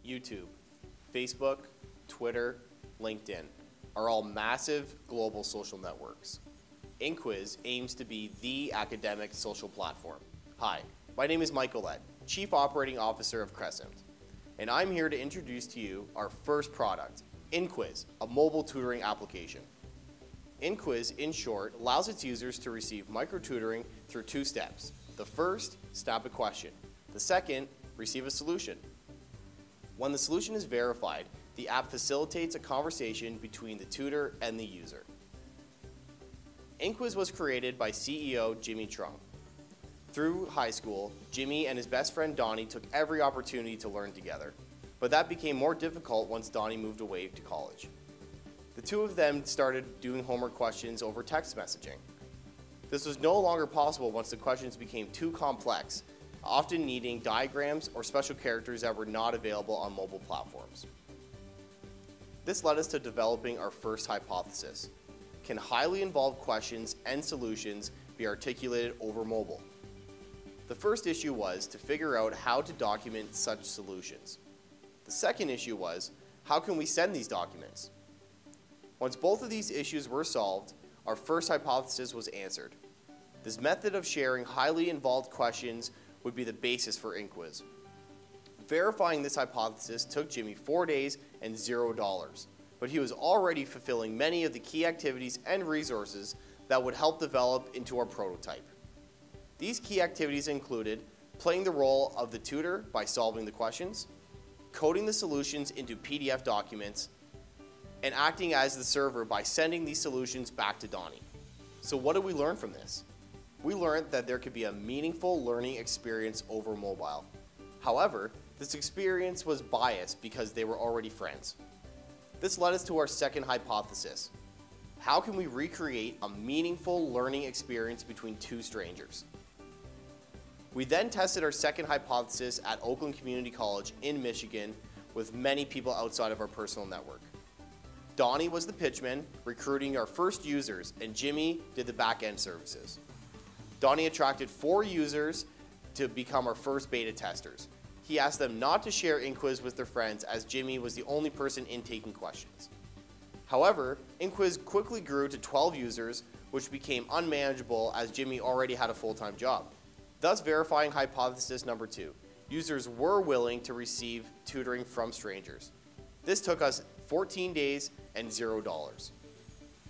YouTube, Facebook, Twitter, LinkedIn are all massive global social networks. InQuis aims to be the academic social platform. Hi, my name is Michael Lett, Chief Operating Officer of Crescent, and I'm here to introduce to you our first product, InQuis, a mobile tutoring application. InQuis, in short, allows its users to receive micro-tutoring through two steps. The first, snap a question. The second, receive a solution. When the solution is verified, the app facilitates a conversation between the tutor and the user. InQuis was created by CEO Jimmy Trump. Through high school, Jimmy and his best friend Donnie took every opportunity to learn together, but that became more difficult once Donnie moved away to college. The two of them started doing homework questions over text messaging. This was no longer possible once the questions became too complex, often needing diagrams or special characters that were not available on mobile platforms. This led us to developing our first hypothesis. Can highly involved questions and solutions be articulated over mobile? The first issue was to figure out how to document such solutions. The second issue was, how can we send these documents? Once both of these issues were solved, our first hypothesis was answered. This method of sharing highly involved questions would be the basis for InQuis. Verifying this hypothesis took Jimmy 4 days and $0, but he was already fulfilling many of the key activities and resources that would help develop into our prototype. These key activities included playing the role of the tutor by solving the questions, coding the solutions into PDF documents, and acting as the server by sending these solutions back to Donnie. So what did we learn from this? We learned that there could be a meaningful learning experience over mobile. However, this experience was biased because they were already friends. This led us to our second hypothesis. How can we recreate a meaningful learning experience between two strangers? We then tested our second hypothesis at Oakland Community College in Michigan with many people outside of our personal network. Donnie was the pitchman, recruiting our first users, and Jimmy did the back-end services. Donnie attracted 4 users to become our first beta testers. He asked them not to share InQuis with their friends as Jimmy was the only person taking questions. However, InQuis quickly grew to 12 users, which became unmanageable as Jimmy already had a full-time job. Thus verifying hypothesis number 2, users were willing to receive tutoring from strangers. This took us 14 days and $0.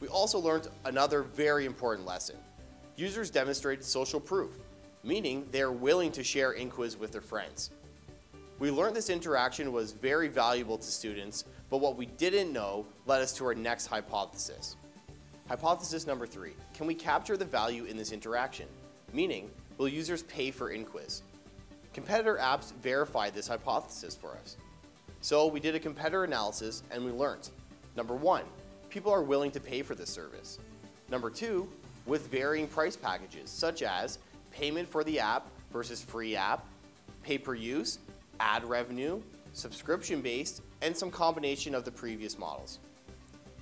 We also learned another very important lesson. Users demonstrated social proof, meaning they are willing to share InQuis with their friends. We learned this interaction was very valuable to students, but what we didn't know led us to our next hypothesis. Hypothesis number 3, can we capture the value in this interaction? Meaning, will users pay for InQuis? Competitor apps verified this hypothesis for us. So we did a competitor analysis and we learned. Number 1, people are willing to pay for this service. Number 2, with varying price packages such as payment for the app versus free app, pay per use, ad revenue, subscription-based, and some combination of the previous models.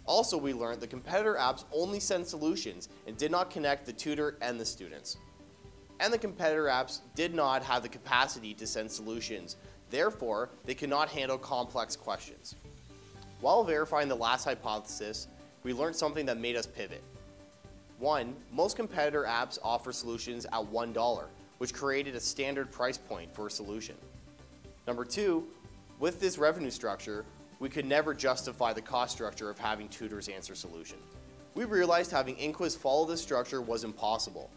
Also, we learned the competitor apps only send solutions and did not connect the tutor and the students. And the competitor apps did not have the capacity to send solutions. Therefore, they could not handle complex questions. While verifying the last hypothesis, we learned something that made us pivot. 1, most competitor apps offer solutions at $1, which created a standard price point for a solution. Number 2, with this revenue structure, we could never justify the cost structure of having tutors answer solutions. We realized having InQuis follow this structure was impossible.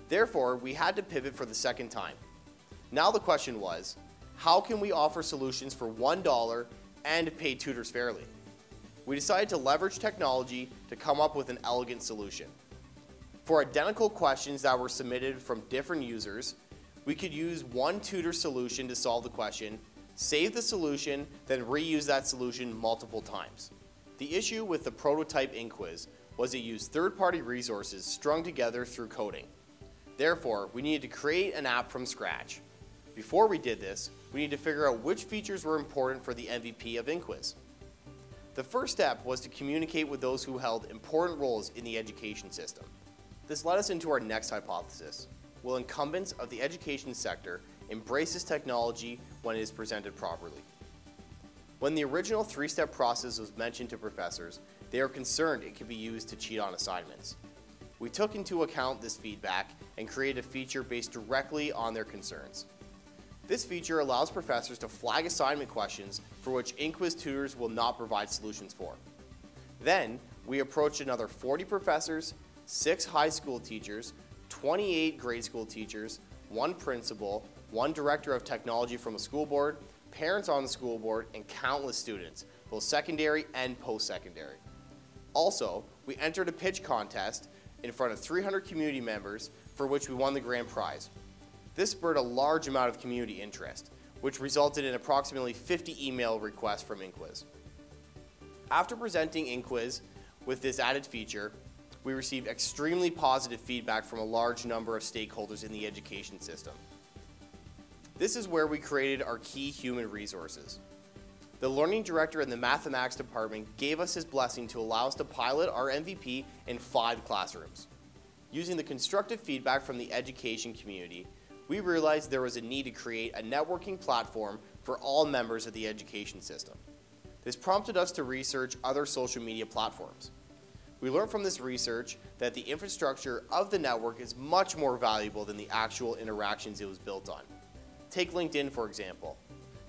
Therefore, we had to pivot for the second time. Now the question was, how can we offer solutions for $1 and pay tutors fairly? We decided to leverage technology to come up with an elegant solution. For identical questions that were submitted from different users, we could use one tutor solution to solve the question, save the solution, then reuse that solution multiple times. The issue with the prototype InQuis was it used third-party resources strung together through coding. Therefore, we needed to create an app from scratch. Before we did this, we needed to figure out which features were important for the MVP of InQuis. The first step was to communicate with those who held important roles in the education system. This led us into our next hypothesis. Will incumbents of the education sector embrace this technology when it is presented properly? When the original three-step process was mentioned to professors, they were concerned it could be used to cheat on assignments. We took into account this feedback and created a feature based directly on their concerns. This feature allows professors to flag assignment questions for which InQuis tutors will not provide solutions for. Then, we approached another 40 professors, 6 high school teachers, 28 grade school teachers, 1 principal, 1 director of technology from a school board, parents on the school board, and countless students, both secondary and post-secondary. Also, we entered a pitch contest in front of 300 community members for which we won the grand prize. This spurred a large amount of community interest, which resulted in approximately 50 email requests from InQuis. After presenting InQuis with this added feature, we received extremely positive feedback from a large number of stakeholders in the education system. This is where we created our key human resources. The learning director in the mathematics department gave us his blessing to allow us to pilot our MVP in 5 classrooms. Using the constructive feedback from the education community, we realized there was a need to create a networking platform for all members of the education system. This prompted us to research other social media platforms. We learned from this research that the infrastructure of the network is much more valuable than the actual interactions it was built on. Take LinkedIn, for example.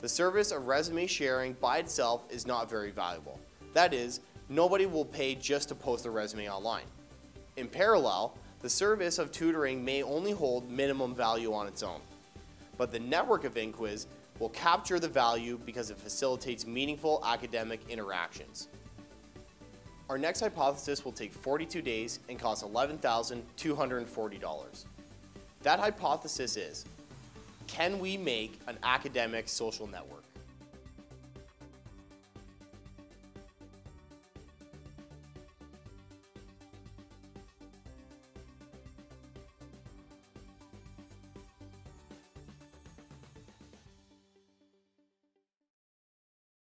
The service of resume sharing by itself is not very valuable. That is, nobody will pay just to post a resume online. In parallel, the service of tutoring may only hold minimum value on its own. But the network of InQuis will capture the value because it facilitates meaningful academic interactions. Our next hypothesis will take 42 days and cost $11,240. That hypothesis is, can we make an academic social network?